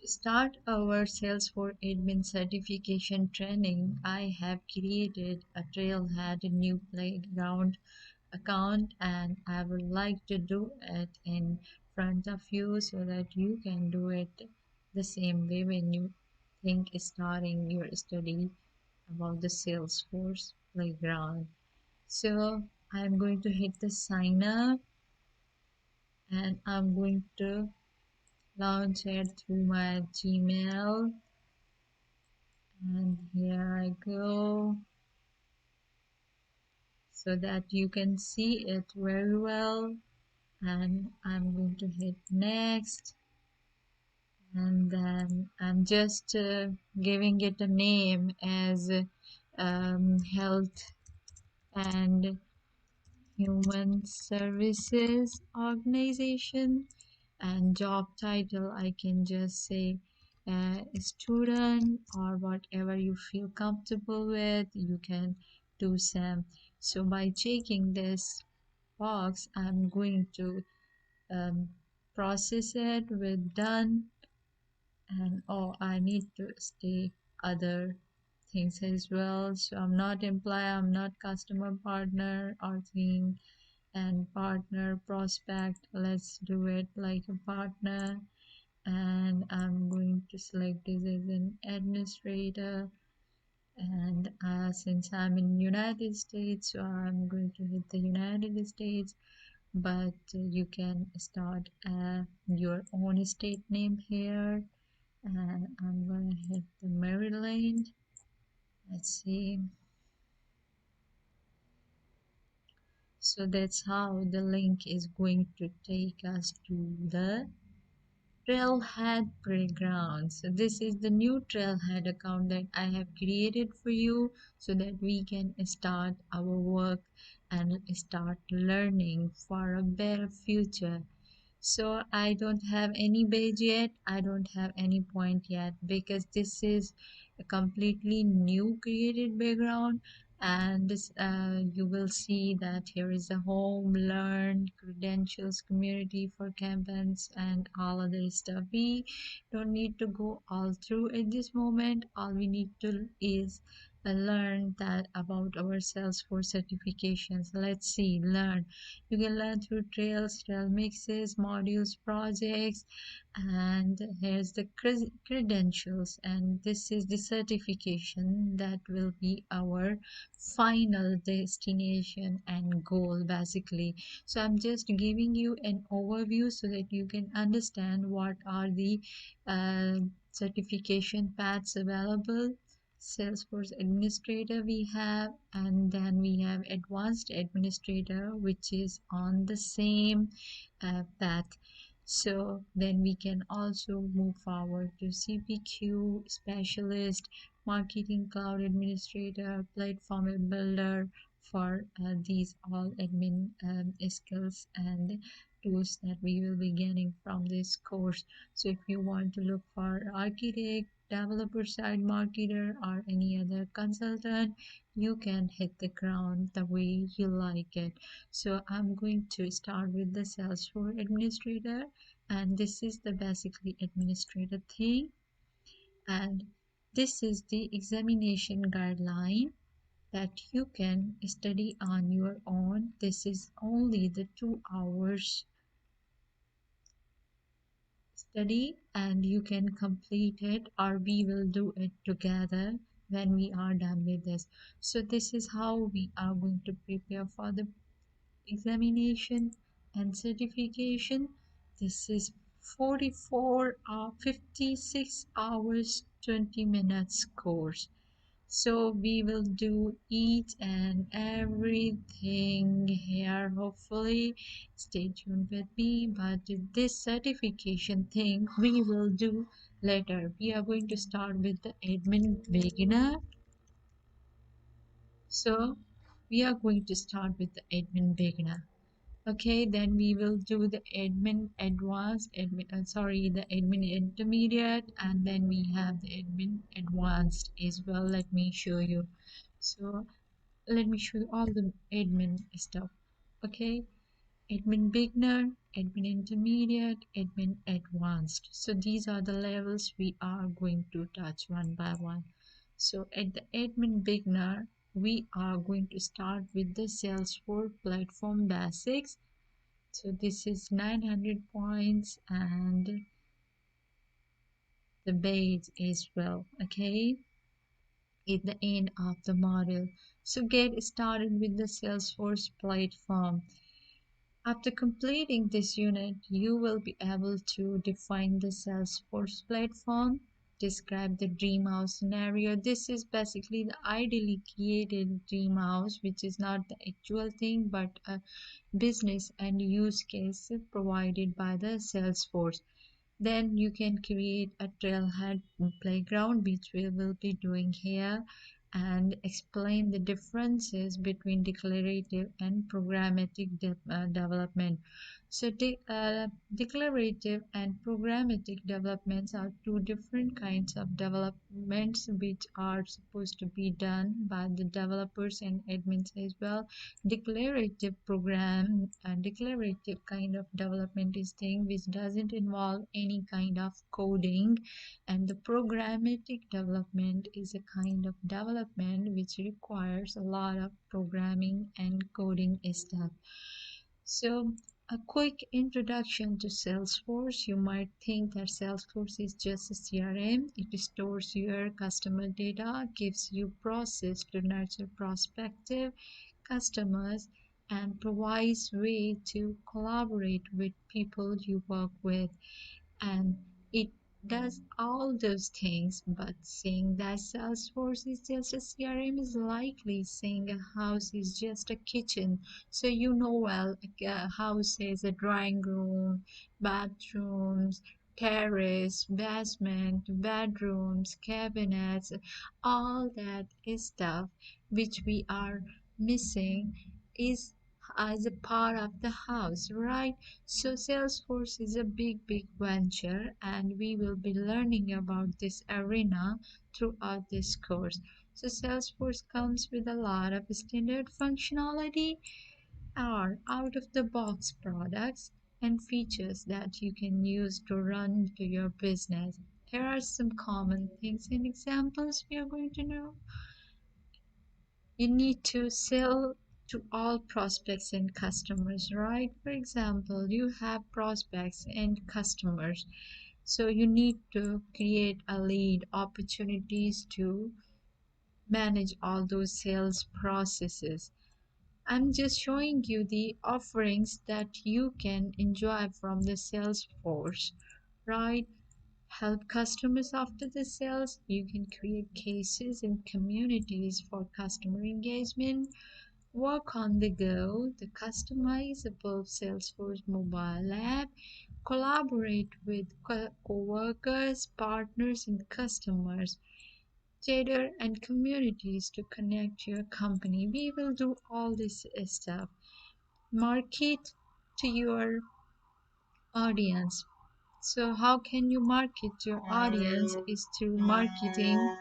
Start our Salesforce admin certification training, I have created a Trailhead new playground account and I would like to do it in front of you so that you can do it the same way when you think starting your study about the Salesforce playground. So I'm going to hit the sign up and I'm going to launch it through my Gmail. And here I go so that you can see it very well. And I'm going to hit next. And then I'm just giving it a name as Health and Human Services Organization. And job title, I can just say student or whatever you feel comfortable with. You can do some. So by checking this box, I'm going to um, process it with done. And oh, I need to stay other things as well. So I'm not employee, I'm not customer, partner or thing, and partner prospect. Let's do it like a partner. And I'm going to select this as an administrator. And since I'm in United States, so I'm going to hit the United States. But you can start your own state name here. And I'm gonna hit the Maryland. Let's see. So that's how the link is going to take us to the Trailhead Playground. So this is the new Trailhead account that I have created for you so that we can start our work and start learning for a better future. So I don't have any badge yet. I don't have any point yet because this is a completely new created background. And this you will see that here is a home, learn, credentials, community for campaigns and all other stuff. We don't need to go all through at this moment. All we need to is learn that about our Salesforce certifications. Let's see, learn. You can learn through trails, trail mixes, modules, projects, and here's the credentials. And this is the certification that will be our final destination and goal basically. So I'm just giving you an overview so that you can understand what are the uh, certification paths available. Salesforce administrator we have, and then we have advanced administrator, which is on the same path. So then we can also move forward to CPQ specialist, marketing cloud administrator, platform builder for these all admin skills and tools that we will be getting from this course. So if you want to look for architect, developer side marketer or any other consultant, you can hit the ground the way you like it. So I'm going to start with the Salesforce administrator, and this is the basically administrator thing. And this is the examination guideline that you can study on your own. This is only the 2 hours study and you can complete it, or we will do it together when we are done with this. So this is how we are going to prepare for the examination and certification. This is 56 hours 20 minutes course. So we will do each and everything here. Hopefully, stay tuned with me. But this certification thing we will do later. We are going to start with the admin beginner. So we are going to start with the admin beginner. Okay, then we will do the admin advanced, the admin intermediate, and then we have the admin advanced as well. Let me show you. So let me show you all the admin stuff. Okay, admin beginner, admin intermediate, admin advanced. So these are the levels we are going to touch one by one. So at the admin beginner, we are going to start with the Salesforce Platform Basics. So this is 900 points and the base as well. Okay, at the end of the module. So get started with the Salesforce platform. After completing this unit, you will be able to define the Salesforce platform, describe the dream house scenario. This is basically the ideally created dream house, which is not the actual thing but a business and use case provided by the Salesforce. Then you can create a trailhead playground, which we will be doing here, and explain the differences between declarative and programmatic development. So, declarative and programmatic developments are two different kinds of developments which are supposed to be done by the developers and admins as well. Declarative kind of development is thing which doesn't involve any kind of coding, and the programmatic development is a kind of development which requires a lot of programming and coding stuff. So, a quick introduction to Salesforce. You might think that Salesforce is just a CRM. It stores your customer data, gives you process to nurture prospective customers, and provides way to collaborate with people you work with. And it does all those things, but saying that Salesforce is just a CRM is likely saying a house is just a kitchen. So you know well, a house is a drawing room, bathrooms, terrace, basement, bedrooms, cabinets, all that is stuff which we are missing is as a part of the house, right? So Salesforce is a big venture, and we will be learning about this arena throughout this course. So Salesforce comes with a lot of standard functionality or out of the box products and features that you can use to run to your business. Here are some common things and examples we are going to know. You need to sell to all prospects and customers, right? For example, you have prospects and customers, so you need to create a lead opportunities to manage all those sales processes. I'm just showing you the offerings that you can enjoy from the Salesforce, right? Help customers after the sales. You can create cases and communities for customer engagement. Work on the go, the customizable Salesforce mobile app. Collaborate with co-workers, partners, and customers. Cater and communities to connect your company. We will do all this stuff. Market to your audience. So how can you market your audience is through marketing